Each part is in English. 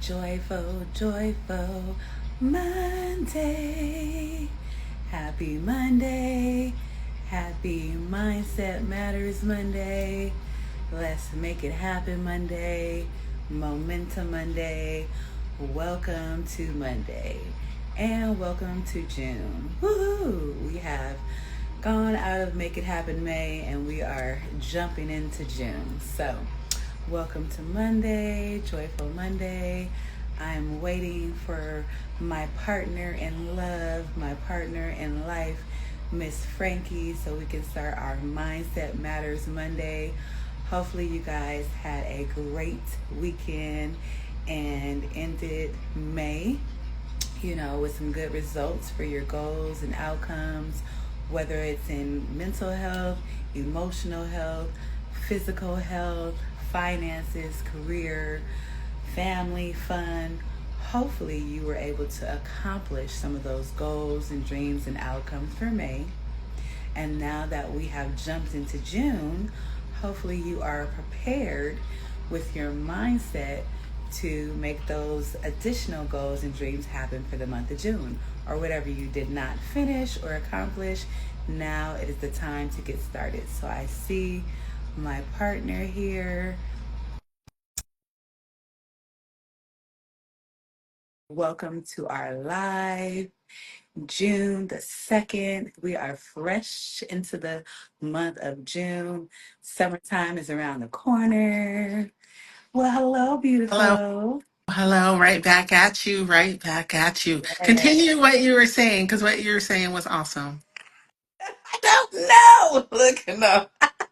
Joyful, joyful Monday. Happy Monday. Happy Mindset Matters Monday. Let's make it happen Monday. Momentum Monday. Welcome to Monday. And welcome to June. Woohoo! We have gone out of Make It Happen May and we are jumping into June. So, welcome to Monday, Joyful Monday. I'm waiting for my partner in love, my partner in life, Miss Frankie, so we can start our Mindset Matters Monday. Hopefully you guys had a great weekend and ended May, with some good results for your goals and outcomes, whether it's in mental health, emotional health, physical health, finances, career, family, fun. Hopefully, you were able to accomplish some of those goals and dreams and outcomes for May. And now that we have jumped into June, hopefully, you are prepared with your mindset to make those additional goals and dreams happen for the month of June, or whatever you did not finish or accomplish. Now it is the time to get started. So I see my partner here. Welcome to our live June the 2nd. We are fresh into the month of June. Summertime is around the corner. Well, hello, Hello, beautiful. hello, right back at you, right back at you. Yes. Continue what you were saying, because what you were saying was awesome. I don't know. Look, no.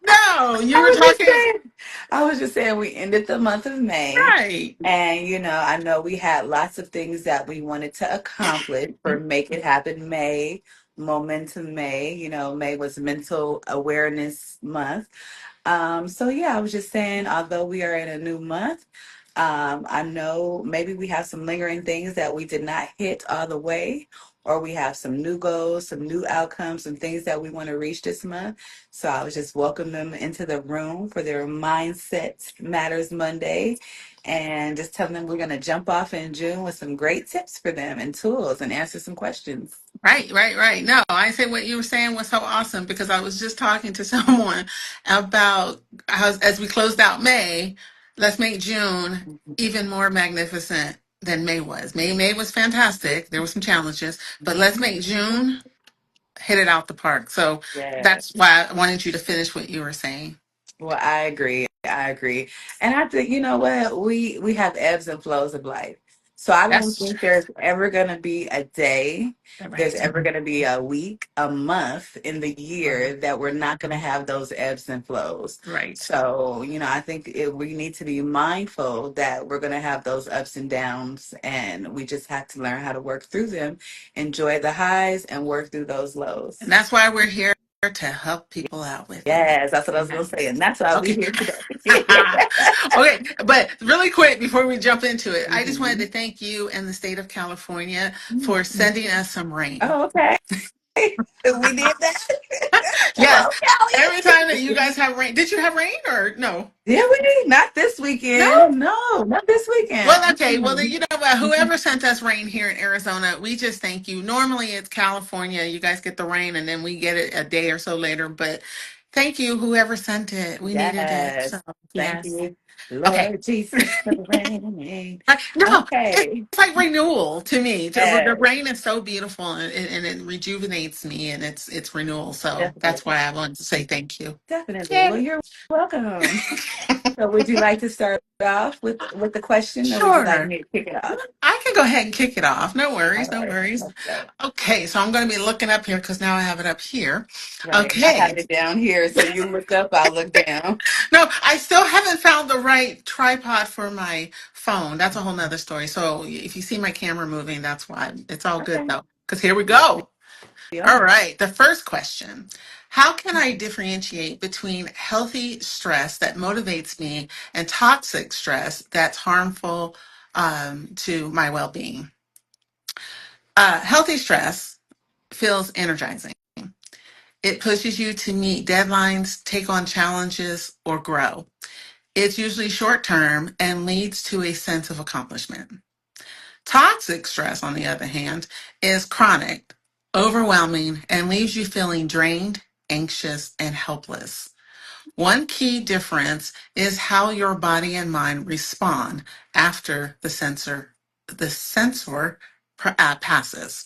No, you I were was just talking saying, I was just saying we ended the month of May. right. And, I know we had lots of things that we wanted to accomplish for Make It Happen May, Momentum May. May was Mental Awareness Month. So yeah, I was just saying, although we are in a new month, I know maybe we have some lingering things that we did not hit all the way, or we have some new goals, some new outcomes, some things that we want to reach this month. So I was just welcoming them into the room for their Mindset Matters Monday and just telling them we're going to jump off in June with some great tips for them and tools and answer some questions. Right. No, I say what you were saying was so awesome because I was just talking to someone about how, as we closed out May, let's make June even more magnificent than May was. May was fantastic. There were some challenges, but let's make June hit it out the park. So Yeah. that's why I wanted you to finish what you were saying. Well, I agree. I agree. And I think, you know what? We have ebbs and flows of life. So I don't That's think there's ever going to be a day, there's right. ever going to be a week, a month in the Right. year that we're not going to have those ebbs and flows. Right. So, I think we need to be mindful that we're going to have those ups and downs, and we just have to learn how to work through them, enjoy the highs, and work through those And lows. that's why we're here to help people out with it. Yes, that's what I was going Okay. to say. And that's why we're Okay. here today. Okay. But really quick before we jump into it, I just wanted to Mhm. thank you and the state of California for sending us some rain. Oh, okay. We did that. Yes. Hello, Every time that you Kelly. guys have rain, did you have rain or no? Did we? Not this No? weekend. No, not this weekend. Well, okay. Well, then, Mm-mm. you know what? Whoever sent us rain here in Arizona, we just thank you. Normally, it's California. You guys get the rain, and then we get it a day or so later. But thank you, whoever sent it. We needed it. So, Yes. Thank yes. you, Okay. Lord Jesus, for the rain. No, it's Okay. like renewal to me. The Yes, rain is so beautiful, and it rejuvenates me, and it's renewal. So that's definitely. why I wanted to say thank you. Definitely. Well, Yay. you're welcome. So would you like to start off with the question, or would you like Sure. me to kick it off? I can go ahead and kick it off. No All worries, no right. worries. Let's go. Okay, so I'm going to be looking up here because now I have it up here. Right. I Okay. have it down here, so you look up, I'll look down. No, I still haven't found the right tripod for my phone. That's a whole nother story. So if you see my camera moving, that's why. It's all good Okay. though, because here we Let's go. see. All Okay. right, the first question. How can I differentiate between healthy stress that motivates me and toxic stress that's harmful to my well being? Healthy stress feels energizing. It pushes you to meet deadlines, take on challenges, or grow. It's usually short term and leads to a sense of accomplishment. Toxic stress, on the other hand, is chronic, overwhelming, and leaves you feeling drained, anxious, and helpless. One key difference is how your body and mind respond after the sensor passes.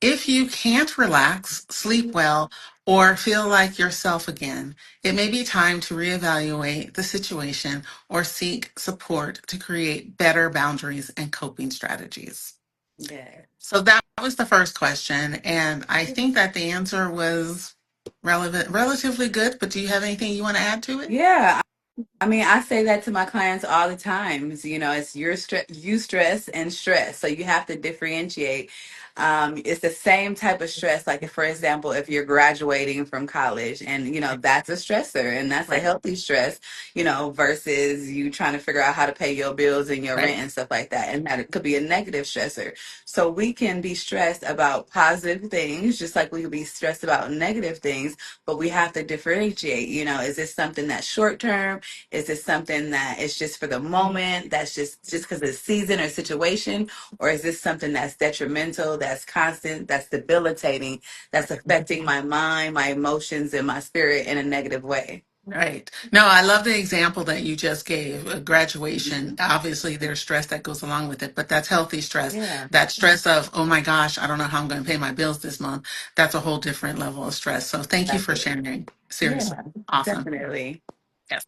If you can't relax, sleep well, or feel like yourself again, it may be time to reevaluate the situation or seek support to create better boundaries and coping strategies. Yeah. So that was the first question, and I think that the answer was relatively good, but do you have anything you want to add to it? Yeah. I mean, I say that to my clients all the time. You know, it's your stress, you stress and stress. So you have to differentiate. It's the same type of stress. Like, if, for example, if you're graduating from college and, Right, that's a stressor and that's a right, healthy stress, versus you trying to figure out how to pay your bills and your rent right, and stuff like that. And that it could be a negative stressor. So we can be stressed about positive things, just like we could be stressed about negative things, but we have to differentiate. Is this something that's short term? Is it something that is just for the moment, that's just because of the season or situation? Or is this something that's detrimental, that's constant, that's debilitating, that's affecting my mind, my emotions, and my spirit in a negative way? right. No, I love the example that you just gave. Graduation, obviously, there's stress that goes along with it, but that's healthy stress. Yeah, That stress of, oh my gosh, I don't know how I'm going to pay my bills this month. That's a whole different level of stress. So thank you for exactly. sharing. Seriously. Yeah, Awesome. definitely. Yes.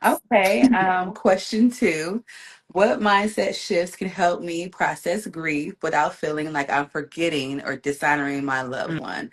Okay, question two. What mindset shifts can help me process grief without feeling like I'm forgetting or dishonoring my loved one?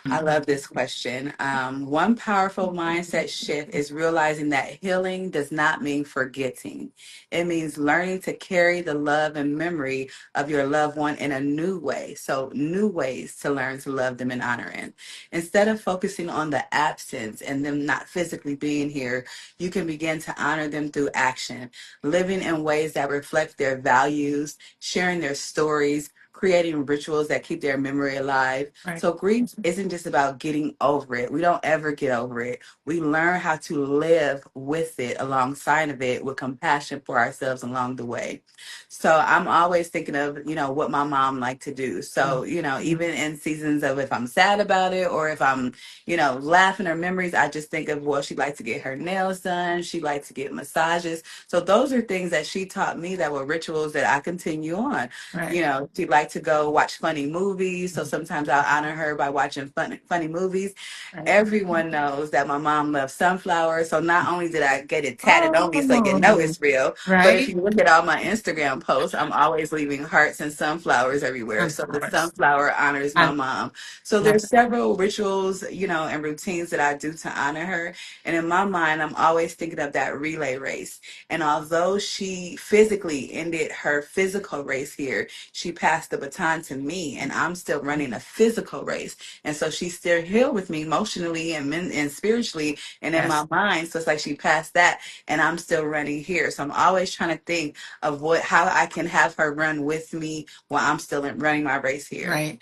I love this question. One powerful mindset shift is realizing that healing does not mean forgetting. It means learning to carry the love and memory of your loved one in a new way. So, new ways to learn to love them and honor them. Instead of focusing on the absence and them not physically being here, you can begin to honor them through action, living in ways that reflect their values, sharing their stories, creating rituals that keep their memory alive. Right. So grief isn't just about getting over it. We don't ever get over it. We learn how to live with it, alongside of it, with compassion for ourselves along the way. So I'm always thinking of, what my mom liked to do. So, even in seasons of, if I'm sad about it or if I'm, laughing her memories, I just think of, well, she liked to get her nails done. She liked to get massages. So those are things that she taught me that were rituals that I continue on. Right. She liked to go watch funny movies. So sometimes I'll honor her by watching funny movies. Right. Everyone knows that my mom loves sunflowers. So not only did I get it tatted on me so you know Oh, it's real, but if right. you look at all my Instagram posts, I'm always leaving hearts and sunflowers everywhere. Of So the course. sunflower honors my I mom. So love there's it. several rituals, and routines that I do to honor her. And in my mind, I'm always thinking of that relay race. And although she physically ended her physical race here, she passed the baton to me, and I'm still running a physical race. And so she's still here with me emotionally and spiritually and in my Yes. mind. So it's like she passed that, and I'm still running here. So I'm always trying to think of how I can have her run with me while I'm still running my race here. Right.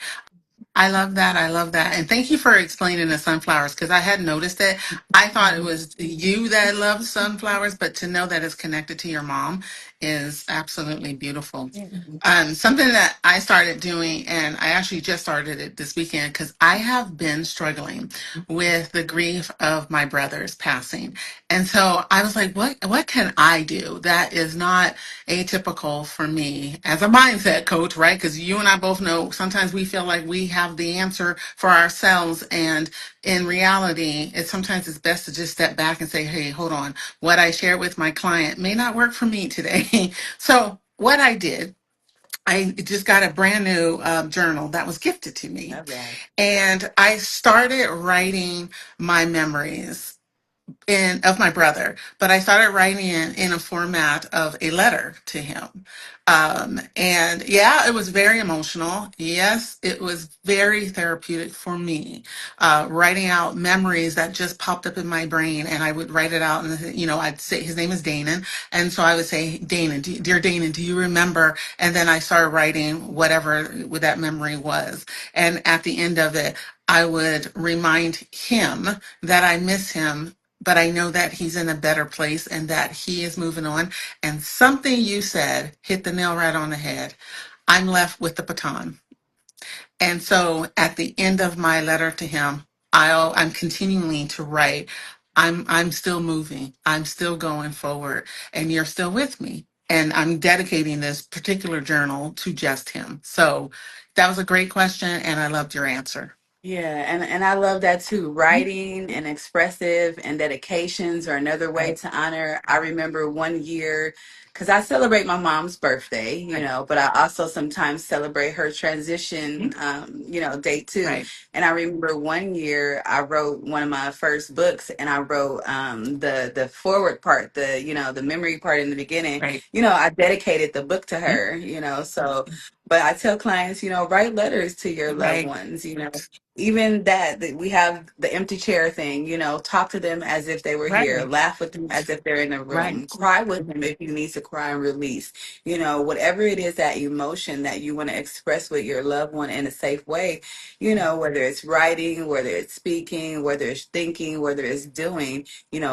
I love that. I love that. And thank you for explaining the sunflowers because I hadn't noticed it. I thought it was you that loved sunflowers, but to know that it's connected to your mom is absolutely beautiful. Yeah. Something that I started doing, and I actually just started it this weekend because I have been struggling with the grief of my brother's passing. And so I was like, what can I do that is not atypical for me as a mindset coach, right? Because you and I both know sometimes we feel like we have the answer for ourselves. And in reality, it's best to just step back and say, hey, hold on. What I shared with my client may not work for me today. So what I did, I just got a brand new journal that was gifted to me. Love that. And I started writing my memories of my brother, but I started writing in a format of a letter to him. And yeah, it was very emotional. Yes, it was very therapeutic for me, writing out memories that just popped up in my brain. And I would write it out, and I'd say his name is Danon, and so I would say, Danon, dear Danon, do you remember? And then I started writing whatever that memory was. And at the end of it, I would remind him that I miss him but I know that he's in a better place and that he is moving on. And something you said hit the nail right on the head. I'm left with the baton. And so at the end of my letter to him, I'm continuing to write. I'm still moving. I'm still going forward, and you're still with me. And I'm dedicating this particular journal to just him. So that was a great question, and I loved your answer. Yeah, and I love that too. Writing and expressive and dedications are another way Right, to honor. I remember one year because I celebrate my mom's birthday, right, but I also sometimes celebrate her transition, day too. right, And I remember one year I wrote one of my first books, and I wrote the forward part, the memory part in the beginning. right, I dedicated the book to mm, her. So. But I tell clients, write letters to your loved right, ones. Even that we have the empty chair thing, talk to them as if they were here, right, laugh with them as if they're in the right, room, cry with them if you need to cry and release, whatever it is, that emotion that you want to express with your loved one in a safe way, whether it's writing, whether it's speaking, whether it's thinking, whether it's doing,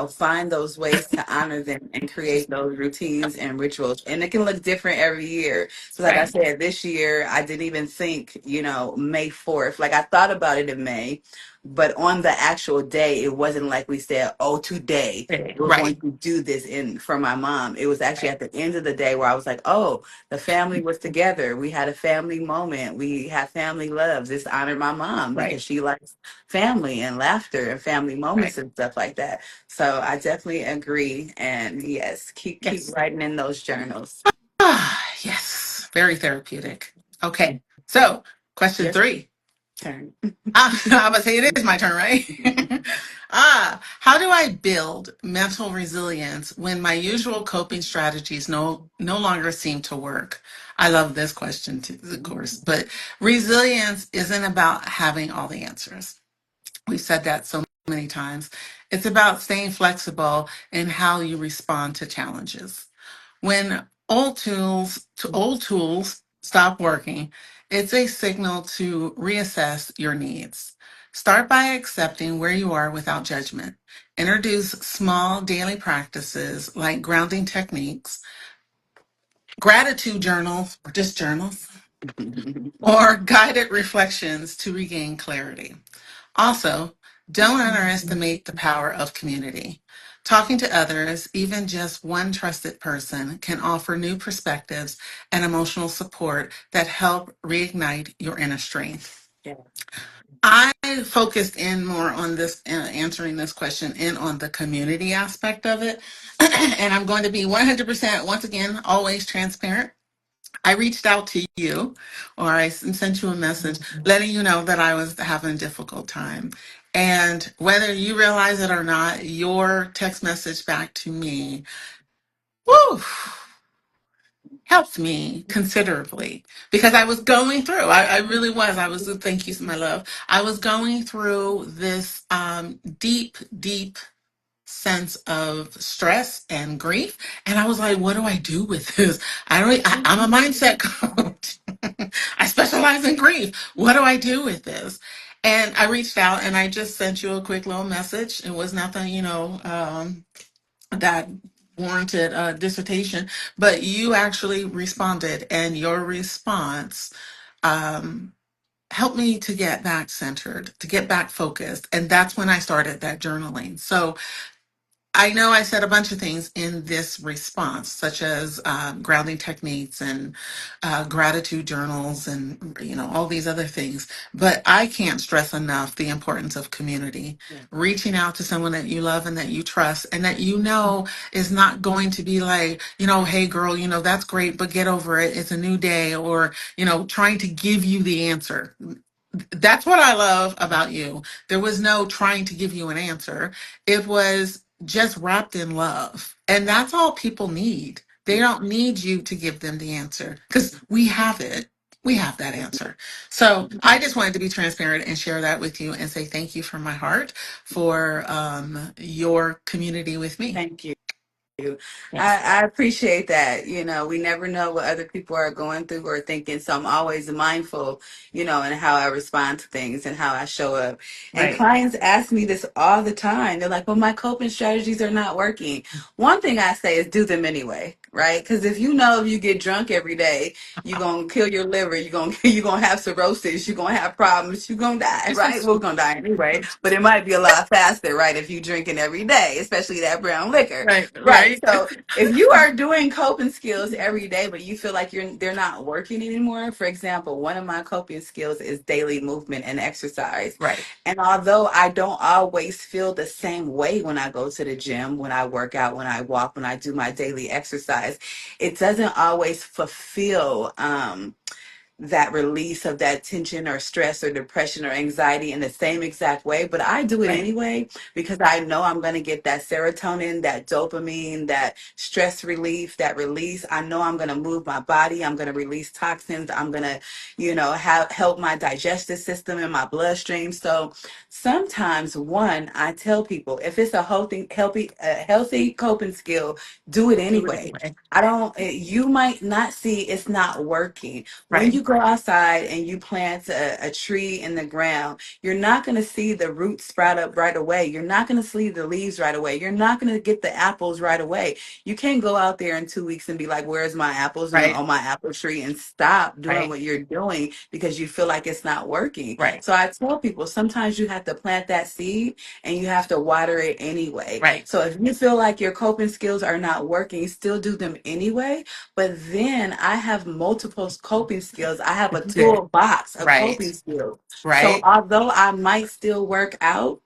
find those ways to honor them and create those routines and rituals. And it can look different every year. So like I right, said, this year I didn't even think, May 4th. Like I thought about it in May, but on the actual day, it wasn't like we said, oh, today we're going right, to do this in for my mom. It was actually right, at the end of the day where I was like, oh, the family was together. We had a family moment. We had family loves. This honored my mom because right, she likes family and laughter and family moments right. and stuff like that. So I definitely agree. And yes, keep Yes. writing in those journals. Ah, yes. Very therapeutic. Okay. So, question Your 3. turn. I would say it is my turn, right? How do I build mental resilience when my usual coping strategies no longer seem to work? I love this question too, of course, but resilience isn't about having all the answers. We've said that so many times. It's about staying flexible in how you respond to challenges. When old tools stop working, it's a signal to reassess your needs. Start by accepting where you are without judgment. Introduce small daily practices like grounding techniques, gratitude journals, or just journals, or guided reflections to regain clarity. Also, don't underestimate the power of community. Talking to others, even just one trusted person, can offer new perspectives and emotional support that help reignite your inner strength. Yeah. I focused in more on this, answering this question in on the community aspect of it. And I'm going to be 100%, once again, always transparent. I reached out to you, or I sent you a message letting you know that I was having a difficult time. And whether you realize it or not, your text message back to me, woo, helped me considerably because I was going through, I really was. I was, thank you, my love. I was going through this deep, deep sense of stress and grief. And I was like, what do I do with this? I'm a mindset coach. I specialize in grief. What do I do with this? And I reached out and I just sent you a quick little message. It was nothing, that warranted a dissertation, but you actually responded, and your response um, helped me to get back centered, to get back focused. And that's when I started that journaling. So I know I said a bunch of things in this response, such as grounding techniques and gratitude journals and all these other things. But I can't stress enough the importance of community, Yeah. reaching out to someone that you love and that you trust and that is not going to be like, hey girl, that's great, but get over it. It's a new day, or trying to give you the answer. That's what I love about you. There was no trying to give you an answer. It was just wrapped in love. And that's all people need. They don't need you to give them the answer because we have it. We have that answer. So I just wanted to be transparent and share that with you and say thank you from my heart for your community with me. Thank you. you. Yes. I appreciate that. You know, we never know what other people are going through or thinking. So I'm always mindful, you know, in how I respond to things and how I show up. And Right. clients ask me this all the time. They're like, well, my coping strategies are not working. One thing I say is do them anyway, right? Because if you know if you get drunk every day, you're going to kill your liver, you're gonna have cirrhosis, you're going to have problems, you're going to die, This right? is We're going to die anyway. But it might be a lot faster, right? If you drinking every day, especially that brown liquor. right. Right. Right. So if you are doing coping skills every day, but you feel like they're not working anymore, for example, one of my coping skills is daily movement and exercise. Right. And although I don't always feel the same way when I go to the gym, when I work out, when I walk, when I do my daily exercise, it doesn't always fulfill that release of that tension or stress or depression or anxiety in the same exact way, but I do it Right. anyway because I know I'm going to get that serotonin, that dopamine, that stress relief, that release. I know I'm going to move my body. I'm going to release toxins. I'm going to, you know, help my digestive system and my bloodstream. So sometimes, one, I tell people if it's a healthy coping skill, do it Do it anyway. anyway. I don't, you might not see it's not working when Right. you go outside and you plant a tree in the ground, you're not going to see the roots sprout up right away. You're not going to see the leaves right away. You're not going to get the apples right away. You can't go out there in 2 weeks and be like, where's my apples and Right. on my apple tree and stop doing Right. what you're doing because you feel like it's not working. Right. So I tell people sometimes you have to plant that seed and you have to water it anyway. Right. So if you feel like your coping skills are not working, still do them anyway, but then I have multiple coping skills. I have a Good. toolbox of coping Right. skills. So Right. although I might still work out,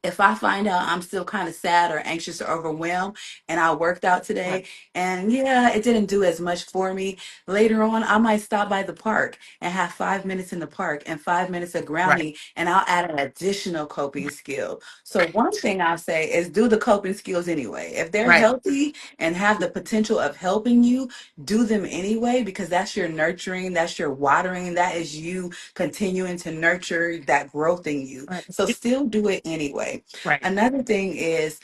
if I find out I'm still kind of sad or anxious or overwhelmed and I worked out Right. today and yeah, it didn't do as much for me, later on I might stop by the park and have 5 minutes in the park and 5 minutes of Right. grounding and I'll add an additional coping skill. So one thing I'll say is do the coping skills anyway. If they're Right. healthy and have the potential of helping you, do them anyway because that's your nurturing, that's your watering, that is you continuing to nurture that growth in you. Right. So still do it anyway. Right. Another thing is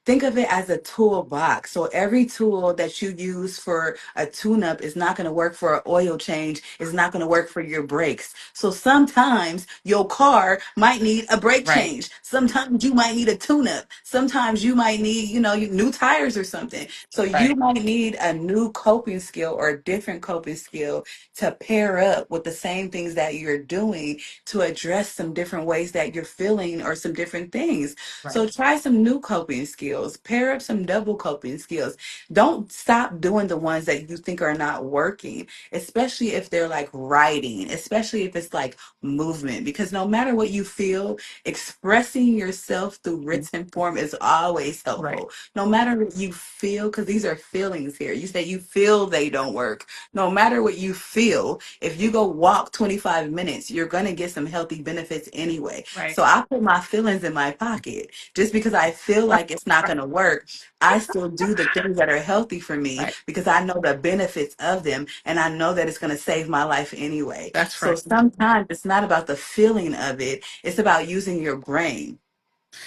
think of it as a toolbox. So every tool that you use for a tune-up is not going to work for an oil change, is not going to work for your brakes. So sometimes your car might need a brake Right. change. Sometimes you might need a tune-up. Sometimes you might need, you know, new tires or something. So you Right. might need a new coping skill or a different coping skill to pair up with the same things that you're doing to address some different ways that you're feeling or some different things. Right. So try some new coping skills, pair up some double coping skills. Don't stop doing the ones that you think are not working, especially if they're like writing, especially if it's like movement, because no matter what you feel, expressing yourself through written form is always Right. helpful. No matter what you feel, because these are feelings here. You say you feel they don't work. No matter what you feel, if you go walk 25 minutes, you're going to get some healthy benefits anyway. Right. So I put my feelings in my pocket. Just because I feel like it's not going to work, I still do the things that are healthy for me Right. because I know the benefits of them and I know that it's going to save my life anyway. That's So right. sometimes it's not about the feeling of it, it's about using your brain.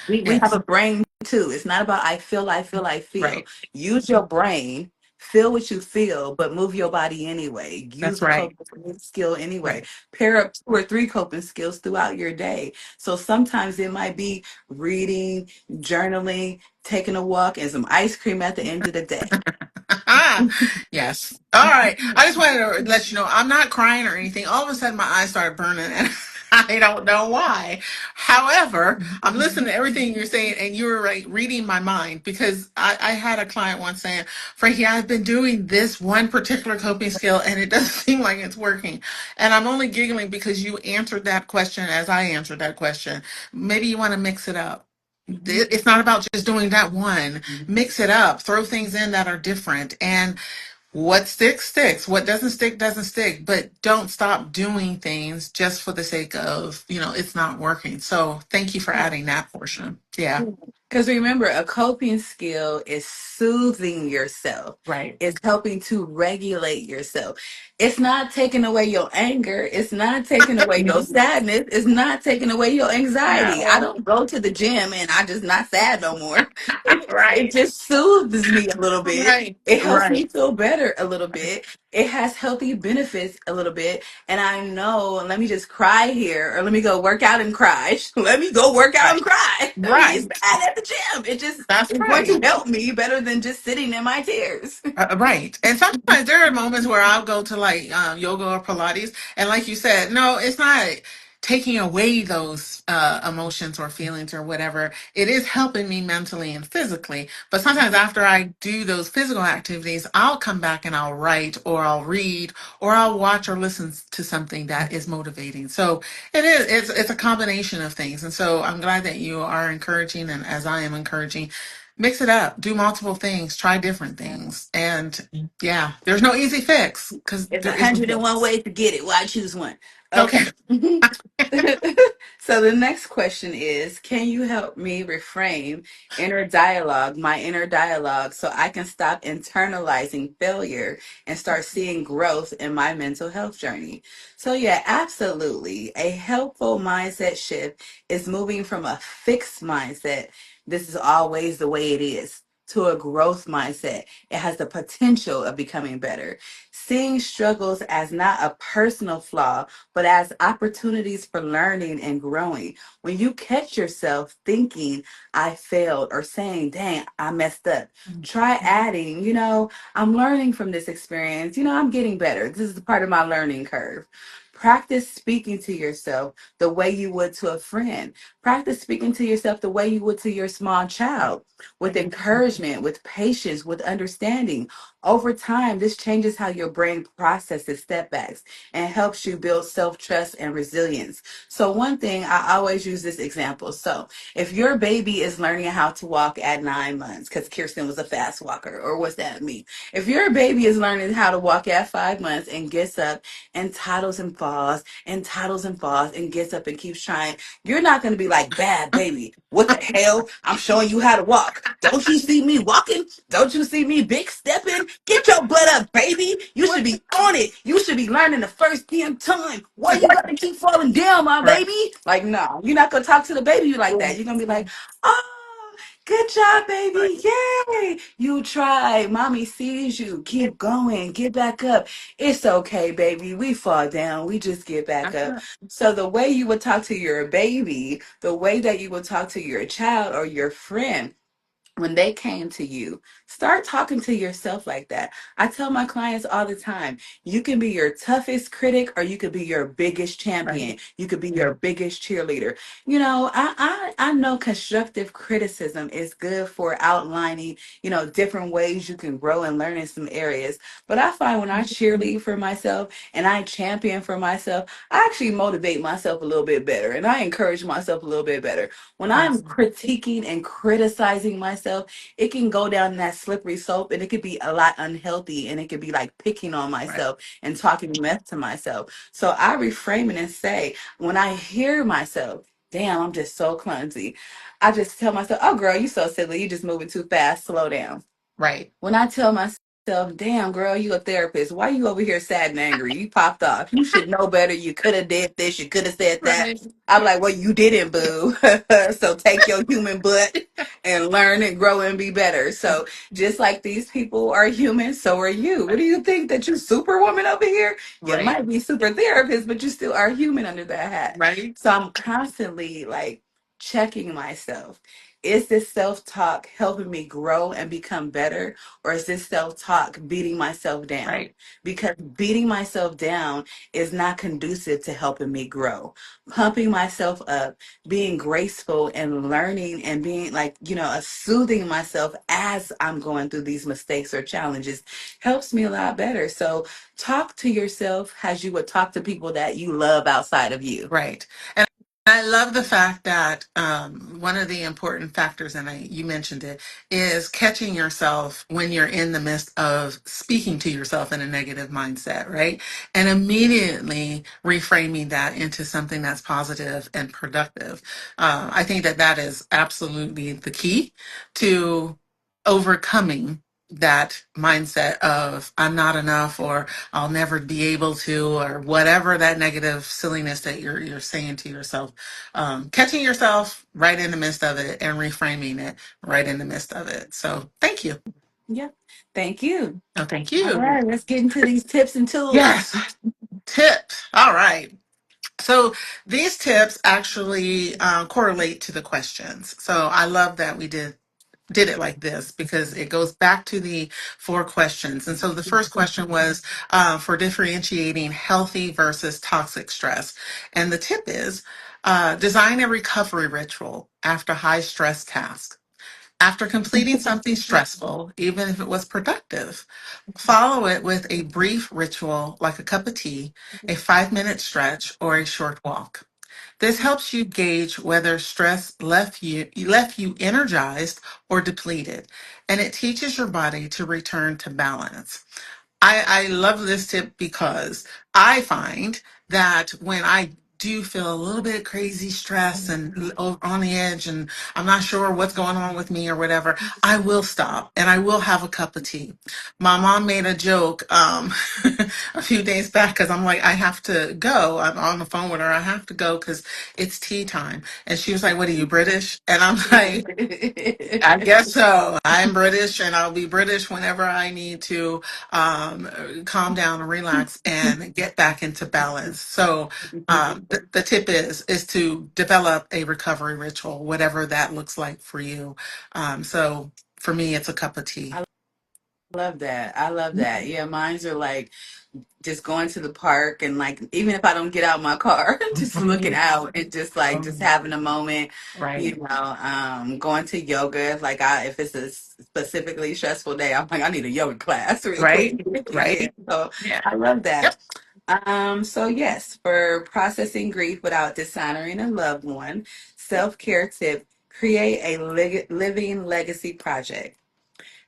We have Yes. a brain too. It's not about I feel. Right. Use your brain, feel what you feel, but move your body anyway. That's Use a right. coping skill anyway. Right. Pair up 2 or 3 coping skills throughout your day. So sometimes it might be reading, journaling, taking a walk, and some ice cream at the end of the day. Yes. All right. I just wanted to let you know I'm not crying or anything. All of a sudden, my eyes started burning, and I don't know why. However, I'm listening to everything you're saying, and you were like reading my mind because I had a client once saying, Frankie, I've been doing this one particular coping skill, and it doesn't seem like it's working. And I'm only giggling because you answered that question as I answered that question. Maybe you want to mix it up. It's not about just doing that one. Mix it up, throw things in that are different. And what sticks, sticks. What doesn't stick, doesn't stick. But don't stop doing things just for the sake of, it's not working. So thank you for adding that portion. Yeah. Because remember, a coping skill is soothing yourself. Right. It's helping to regulate yourself. It's not taking away your anger. It's not taking away your sadness. It's not taking away your anxiety. I No. don't go to the gym and I just not sad no more. It Right. just soothes me a little bit. Right. It helps Right. me feel better a little bit. It has healthy benefits a little bit. And I know, let me just cry here, or let me go work out and cry. Let me go work out Right. and cry. I mean, it's Right. bad at the gym. It just That's is going to right. help me better than just sitting in my tears. Right. And sometimes there are moments where I'll go to like yoga or Pilates. And like you said, no, it's not taking away those emotions or feelings or whatever. It is helping me mentally and physically. But sometimes after I do those physical activities, I'll come back and I'll write or I'll read or I'll watch or listen to something that is motivating. So it's a combination of things. And so I'm glad that you are encouraging, and as I am encouraging, mix it up, do multiple things, try different things. And yeah, there's no easy fix because It's there isn't. 101 ways to get it. Why choose one? Okay. Okay. So the next question is, can you help me reframe my inner dialogue, so I can stop internalizing failure and start seeing growth in my mental health journey? So yeah, absolutely. A helpful mindset shift is moving from a fixed mindset, this is always the way it is, to a growth mindset. It has the potential of becoming better. Seeing struggles as not a personal flaw, but as opportunities for learning and growing. When you catch yourself thinking, I failed, or saying, dang, I messed up, try adding, I'm learning from this experience. I'm getting better. This is part of my learning curve. Practice speaking to yourself the way you would to a friend. Practice speaking to yourself the way you would to your small child, with encouragement, with patience, with understanding. Over time, this changes how your brain processes setbacks and helps you build self trust and resilience. So, one thing I always use this example. So, if your baby is learning how to walk at 9 months, because Kirsten was a fast walker, or was that me? If your baby is learning how to walk at 5 months and gets up and toddles and falls and gets up and keeps trying, you're not going to be like, bad baby, what the hell? I'm showing you how to walk. Don't you see me walking? Don't you see me big stepping? Get your butt up, baby. You should be on it. You should be learning the first damn time. Why you gotta keep falling down, my Right. baby? Like, no, you're not gonna talk to the baby like that. You're gonna be like, oh, good job, baby. Yay. You tried. Mommy sees you. Keep going. Get back up. It's okay, baby. We fall down. We just get back That's up. it. So the way you would talk to your baby, the way that you would talk to your child or your friend, when they came to you, start talking to yourself like that. I tell my clients all the time, you can be your toughest critic or you could be your biggest Right. champion. You could be your biggest cheerleader. I know constructive criticism is good for outlining, different ways you can grow and learn in some areas. But I find when I cheerlead for myself and I champion for myself, I actually motivate myself a little bit better and I encourage myself a little bit better. When I'm Awesome. critiquing and criticizing myself, it can go down that slippery slope and it could be a lot unhealthy and it could be like picking on Right. myself and talking mess to myself. So I reframe it and say, when I hear myself, damn, I'm just so clumsy, I just tell myself, oh girl, you so silly. You just moving too fast. Slow down. Right. When I tell myself, damn girl, you a therapist. Why you over here sad and angry? You popped off. You should know better. You could have did this. You could have said that. Right. I'm like, well, you didn't, boo. So take your human butt and learn and grow and be better. So just like these people are human, so are you. What do you think that you superwoman over here? You Right. might be super therapist, but you still are human under that hat. Right. So I'm constantly like checking myself. Is this self-talk helping me grow and become better? Or is this self-talk beating myself down? Right. Because beating myself down is not conducive to helping me grow. Pumping myself up, being graceful and learning and being like, soothing myself as I'm going through these mistakes or challenges helps me a lot better. So talk to yourself as you would talk to people that you love outside of you. Right. And I love the fact that one of the important factors, and you mentioned it, is catching yourself when you're in the midst of speaking to yourself in a negative mindset, right? And immediately reframing that into something that's positive and productive. I think that that is absolutely the key to overcoming that mindset of I'm not enough, or I'll never be able to, or whatever that negative silliness that you're saying to yourself. Catching yourself right in the midst of it and reframing it right in the midst of it. So thank you. Yeah. Thank you. Oh, thank All you. right, let's get into these tips and tools. Yes, tips. All right. So these tips actually correlate to the questions. So I love that we did it like this because it goes back to the four questions. And so the first question was for differentiating healthy versus toxic stress. And the tip is design a recovery ritual after high stress tasks. After completing something stressful, even if it was productive, follow it with a brief ritual like a cup of tea, a 5-minute stretch, or a short walk. This helps you gauge whether stress left you energized or depleted, and it teaches your body to return to balance. I love this tip because I find that when I do feel a little bit crazy stress and on the edge and I'm not sure what's going on with me or whatever, I will stop and I will have a cup of tea. My mom made a joke a few days back because I'm like, I have to go. I'm on the phone with her. I have to go because it's tea time. And she was like, what are you, British? And I'm like, I guess so. I'm British and I'll be British whenever I need to calm down and relax and get back into balance. So the tip is to develop a recovery ritual, whatever that looks like for you. So for me, it's a cup of tea. I love that. I love that. Yeah, mine's are like just going to the park and like even if I don't get out my car, just looking out and just like just having a moment, Right, going to yoga. If it's a specifically stressful day, I'm like, I need a yoga class real quick. right, Yeah. right. So Yeah. I love Yep. that. So yes, for processing grief without dishonoring a loved one, self-care tip, create a living legacy project.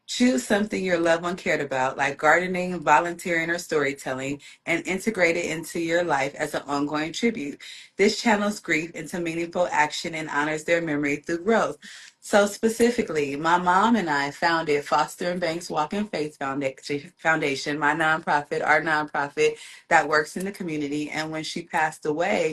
Choose something your loved one cared about, like gardening, volunteering, or storytelling, and integrate it into your life as an ongoing tribute. This channels grief into meaningful action and honors their memory through growth. So, specifically, my mom and I founded Foster and Banks Walk in Faith Foundation, my nonprofit, our nonprofit that works in the community. And when she passed away,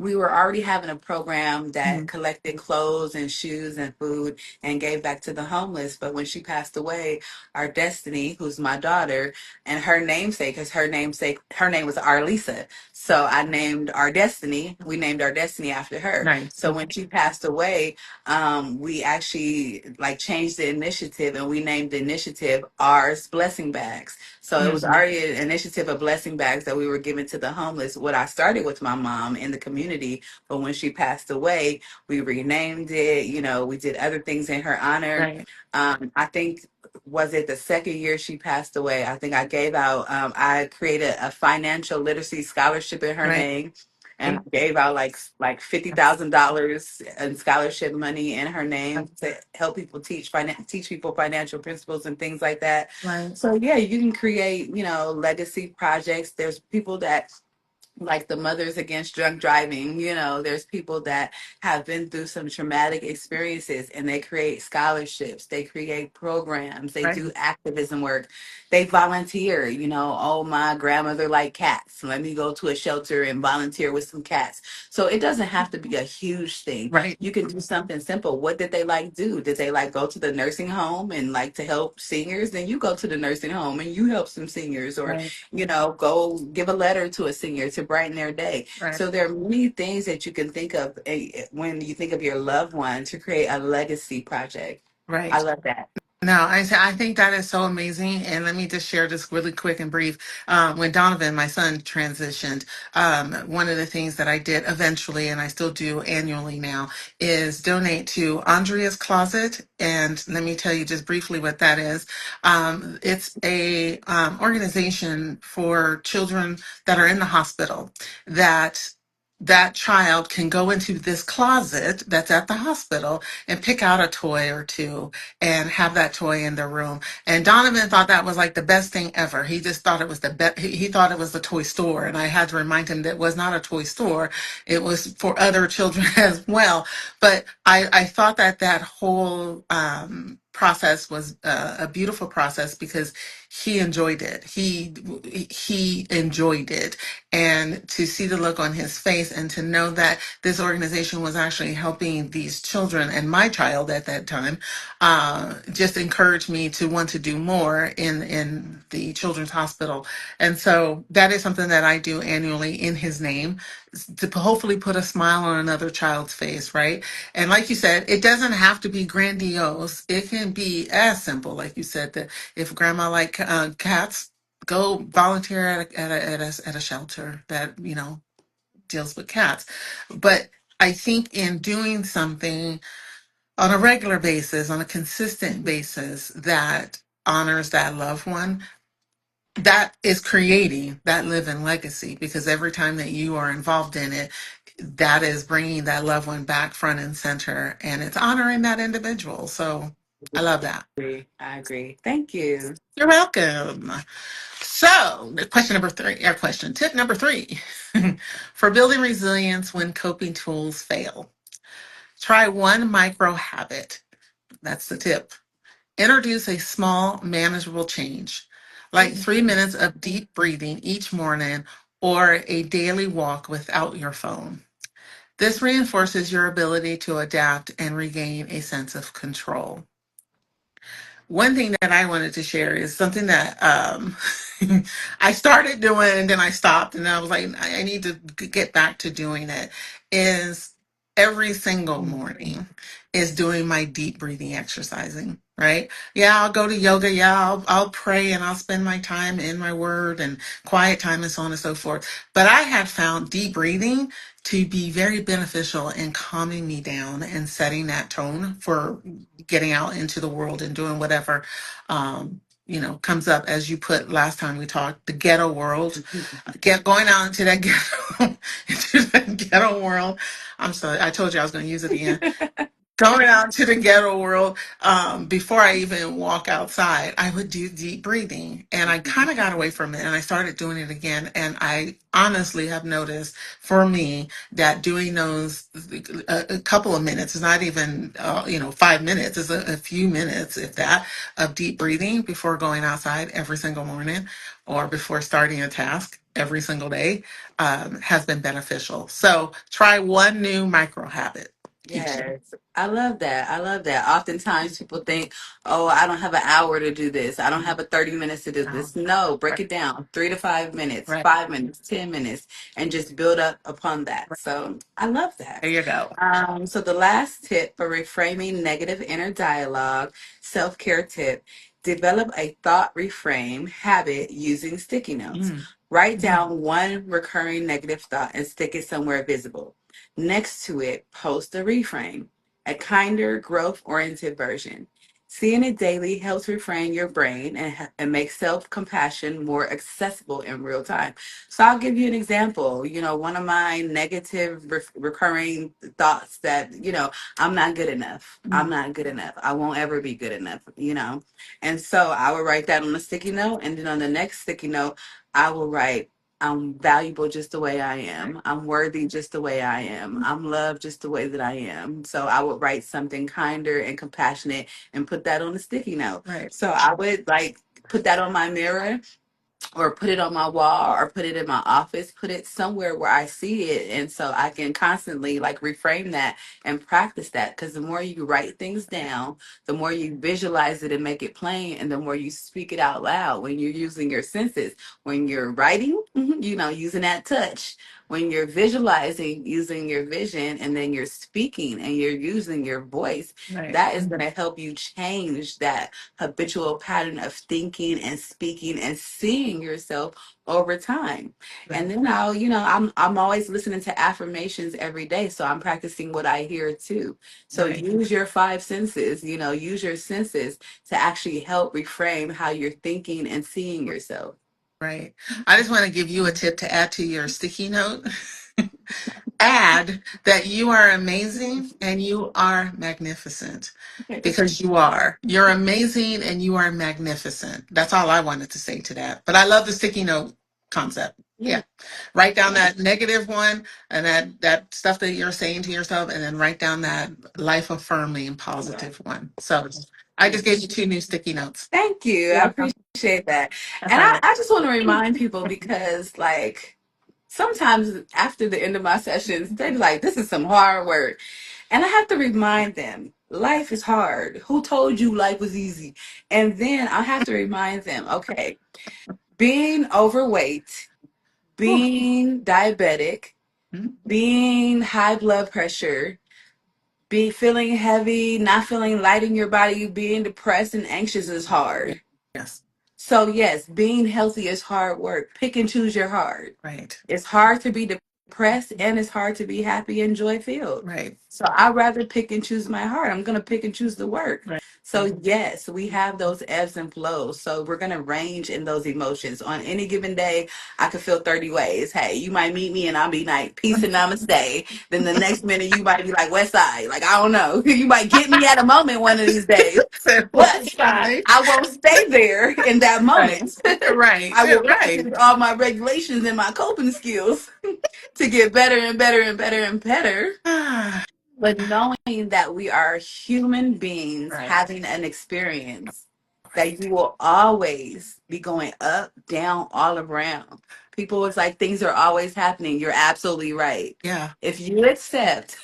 we were already having a program that Mhm. collected clothes and shoes and food and gave back to the homeless. But when she passed away, our Destiny, who's my daughter, and her name was Arlisa. So I named our Destiny. We named our Destiny after her. Nice. So when she passed away, we actually like changed the initiative and we named the initiative Ours Blessing Bags. So it was Mhm. already an initiative of blessing bags that we were giving to the homeless. What I started with my mom in the community, but when she passed away, we renamed it. We did other things in her honor. Right, I think was it the second year she passed away? I think I gave out. I created a financial literacy scholarship in her right. name. And I gave out like $50,000 in scholarship money in her name to help people teach people financial principles and things like that. Right, So yeah, you can create, legacy projects. There's people that like the Mothers Against Drunk Driving, there's people that have been through some traumatic experiences and they create scholarships, they create programs, they right, do activism work, they volunteer, oh, my grandmother liked cats. Let me go to a shelter and volunteer with some cats. So it doesn't have to be a huge thing. right, You can do something simple. What did they like do? Did they like go to the nursing home and like to help seniors? Then you go to the nursing home and you help some seniors, or right, go give a letter to a senior to brighten their day. right, So there are many things that you can think of when you think of your loved one to create a legacy project. I right. love that. No, I think that is so amazing. And let me just share this really quick and brief. When Donovan, my son, transitioned, one of the things that I did eventually, and I still do annually now, is donate to Andrea's Closet. And let me tell you just briefly what that is. It's a organization for children that are in the hospital that that child can go into this closet that's at the hospital and pick out a toy or two and have that toy in their room. And Donovan thought that was like the best thing ever. He just thought it was the best. He thought it was the toy store. And I had to remind him that it was not a toy store. It was for other children as well. But I thought that that whole process was a beautiful process because he enjoyed it. He enjoyed it, and to see the look on his face and to know that this organization was actually helping these children and my child at that time just encouraged me to want to do more in the children's hospital. And so that is something that I do annually in his name to hopefully put a smile on another child's face, right? And like you said, it doesn't have to be grandiose. It can be as simple, like you said, that if grandma like cats, go volunteer at a shelter that deals with cats. But I think in doing something on a regular basis, on a consistent basis, that honors that loved one, that is creating that living legacy, because every time that you are involved in it, that is bringing that loved one back front and center, and it's honoring that individual. So I love that. I agree. Thank you. You're welcome. So, question number three, or question tip number three for building resilience when coping tools fail. Try one micro habit. That's the tip. Introduce a small, manageable change, like 3 minutes of deep breathing each morning or a daily walk without your phone. This reinforces your ability to adapt and regain a sense of control. One thing that I wanted to share is something that I started doing and then I stopped, and I was like, I need to get back to doing it. Is every single morning is doing my deep breathing exercising, right? Yeah, I'll go to yoga. Yeah, I'll pray and I'll spend my time in my word and quiet time and so on and so forth. But I had found deep breathing to be very beneficial in calming me down and setting that tone for getting out into the world and doing whatever comes up. As you put last time we talked, the ghetto world, get going out into that ghetto into that ghetto world. I'm sorry, I told you I was going to use it again. Going out to the ghetto world, before I even walk outside, I would do deep breathing. And I kind of got away from it and I started doing it again. And I honestly have noticed for me that doing those a couple of minutes is not even, 5 minutes, is a few minutes, if that, of deep breathing before going outside every single morning or before starting a task every single day has been beneficial. So try one new micro habit each day. Yes, I love that. I love that. Oftentimes people think, oh, I don't have an hour to do this. I don't have a 30 minutes to do Oh, this. No, break right, it down 3 to 5 minutes, right, 5 minutes, 10 minutes, and just build up upon that. right. So I love that. There you go. So the last tip for reframing negative inner dialogue, self-care tip, develop a thought reframe habit using sticky notes. Mm, Write down one recurring negative thought and stick it somewhere visible. Next to it, post a reframe, a kinder, growth-oriented version. Seeing it daily helps reframe your brain and make self-compassion more accessible in real time. So I'll give you an example. One of my negative recurring thoughts that, I'm not good enough. I'm mm, not good enough. I won't ever be good enough. And so I would write that on a sticky note. And then on the next sticky note, I will write, I'm valuable just the way I right, am. I'm worthy just the way I am. I'm loved just the way that I am. So I would write something kinder and compassionate and put that on a sticky note. right, So I would like put that on my mirror or put it on my wall or put it in my office, put it somewhere where I see it. And so I can constantly like reframe that and practice that. Because the more you write things down, the more you visualize it and make it plain, and the more you speak it out loud when you're using your senses. When you're writing, using that touch. When you're visualizing, using your vision, and then you're speaking and you're using your voice, right, that is going to help you change that habitual pattern of thinking and speaking and seeing yourself over time. And right, then I'm always listening to affirmations every day, so I'm practicing what I hear too. So right, use your five senses, use your senses to actually help reframe how you're thinking and seeing yourself. right. I just want to give you a tip to add to your sticky note. add that you are amazing and you are magnificent because you are. You're amazing and you are magnificent. That's all I wanted to say to that. But I love the sticky note concept. Yeah. Write down that negative one and that stuff that you're saying to yourself, and then write down that life affirming positive one. So I just gave you two new sticky notes. Thank you. I appreciate that. That's And all right. I just want to remind people because, like, sometimes after the end of my sessions, they be like, this is some hard work. And I have to remind them, life is hard. Who told you life was easy? And then I have to remind them, okay, being overweight, Whew. being diabetic, Mhm. being high blood pressure, be feeling heavy, not feeling light in your body, being depressed and anxious is hard. Yes. So yes, being healthy is hard work. Pick and choose your hard. Right. It's hard to be depressed and it's hard to be happy and joy filled. Right. So I'd rather pick and choose my heart. I'm gonna pick and choose the work. Right. So yes, we have those ebbs and flows. So we're gonna range in those emotions. On any given day, I could feel 30 ways. Hey, you might meet me and I'll be like, peace and namaste. Then the next minute you might be like, West Side. Like, I don't know. You might get me at a moment one of these days. So, But right. I won't stay there in that Right. moment. Right. I will Right. practice all my regulations and my coping skills to get better and better and better and better. Ah, But knowing that we are human beings right. having an experience, that you will always be going up, down, all around. People was like, things are always happening. You're absolutely right. Yeah. If you accept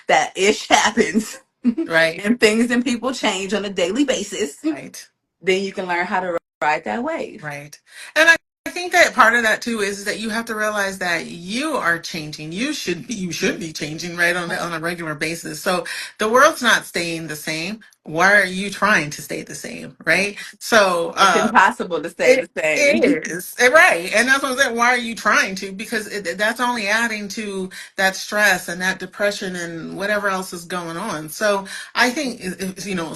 that ish happens Right. and things and people change on a daily basis, Right. then you can learn how to ride that wave. Right. And I think that part of that too is that you have to realize that you are changing. You should be changing right on a regular basis. So the world's not staying the same. Why are you trying to stay the same? Right. So It's impossible to stay it the same. is right, and that's what I'm saying. Why are you trying to? Because that's only adding to that stress and that depression and whatever else is going on. So I think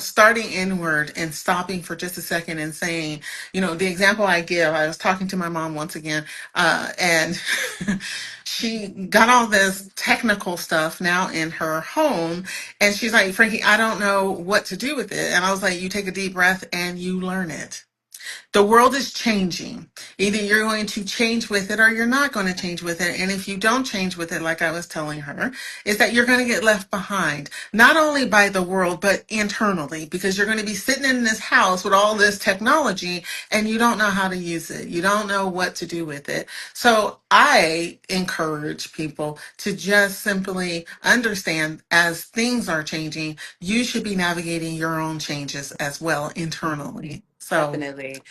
starting inward and stopping for just a second and saying, the example I give. I was talking to my mom once again, and she got all this technical stuff now in her home, and she's like, Frankie, I don't know what to do with it. And I was like, you take a deep breath and you learn it. The world is changing. Either you're going to change with it or you're not going to change with it. And if you don't change with it, like I was telling her, is that you're going to get left behind, not only by the world, but internally, because you're going to be sitting in this house with all this technology and you don't know how to use it. You don't know what to do with it. So I encourage people to just simply understand as things are changing, you should be navigating your own changes as well internally. So Definitely. I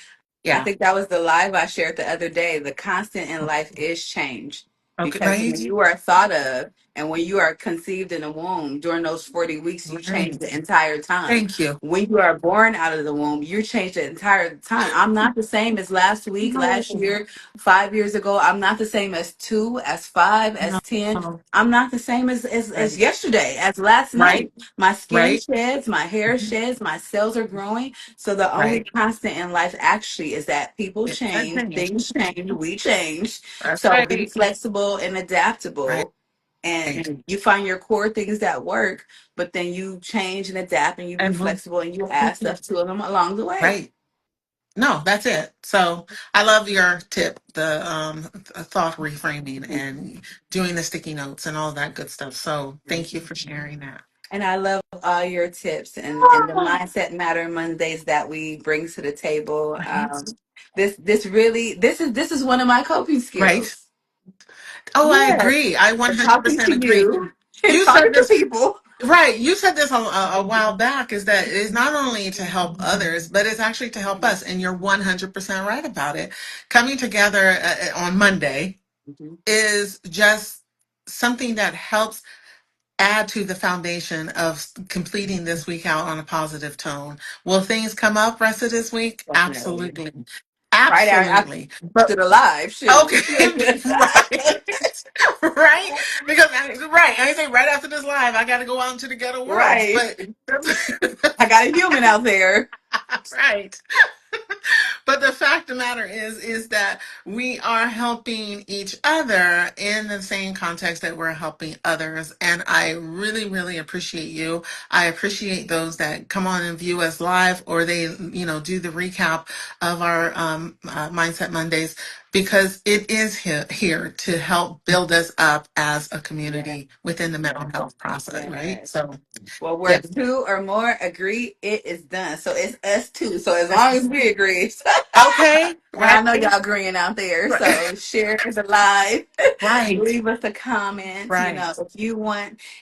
yeah. think that was the live I shared the other day. The constant in life is change. Okay. Because when Right. you are thought of and when you are conceived in the womb during those 40 weeks, you change Right. the entire time. Thank you. When you are born out of the womb, you change the entire time. I'm not the same as last week, No. last year, 5 years ago. I'm not the same as 2, as 5, No. as 10. I'm not the same as Right. yesterday, as last Right. night. My skin Right. sheds, my hair sheds, my cells are growing. So the only Right. constant in life actually is that people It's that change, change. things change, we change. That's So be right. flexible and Right. adaptable. And you find your core things that work, but then you change and adapt and you be And move. flexible and you add stuff to them along the way. Right. No, that's it. So I love your tip, the thought reframing and doing the sticky notes and all that good stuff. So thank you for sharing that. And I love all your tips and the mindset matter Mondays that we bring to the table. Right. This is one of my coping Right. skills. Oh, I Yeah, agree. I talking 100% to agree. you and You talking said to this. people. Right. You said this a while back is that it's not only to help others, but it's actually to help us. And you're 100% right about it. Coming together on Monday Mhm. is just something that helps add to the foundation of completing this week out on a positive tone. Will things come up rest of this week? Definitely. Absolutely. Right Absolutely. after But the live, shoot. okay, right, right. Because right, I say right after this live, I got to go out into the ghetto world. Right. But I got a human out there. right, But the fact of the matter is that we are helping each other in the same context that we're helping others. And I really, really appreciate you. I appreciate those that come on and view us live, or they, do the recap of our Mindset Mondays, because it is here to help build us up as a Yeah. community within the mental health process, right? Yes. So, Well, where yeah. two or more agree, it is done. So it's us two. So as long as we agree, Okay, and I right, know y'all agreeing out there. right, So share the live, right, leave us a comment. right.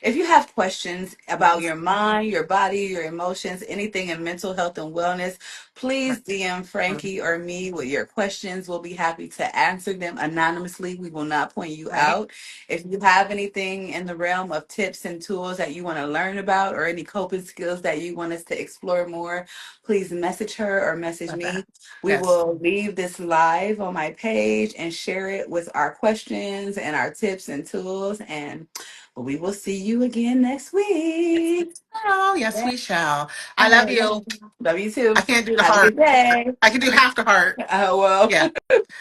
If you have questions about your mind, your body, your emotions, anything in mental health and wellness, please DM Frankie or me with your questions. We'll be happy to answer them anonymously. We will not point you Right. out. If you have anything in the realm of tips and tools that you want to learn about, or any coping skills that you want us to explore more, please message her or message Love me. that. We Yes. will leave this live on my page and share it with our questions and our tips and tools. And we will see you again next Yes, we week. shall. Yes, Yeah. we shall. I All love right. you. Love you I too. can't do the Have a heart. good day. I can do half the heart. Well, Yeah.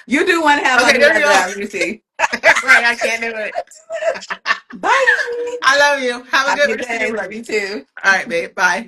you do one half, I'll Okay, do the there you other go. half. You see. Right, I can't do it. Bye. I love you. Have a Have a good good rest of day. your Love week. you too. All right, babe. Bye.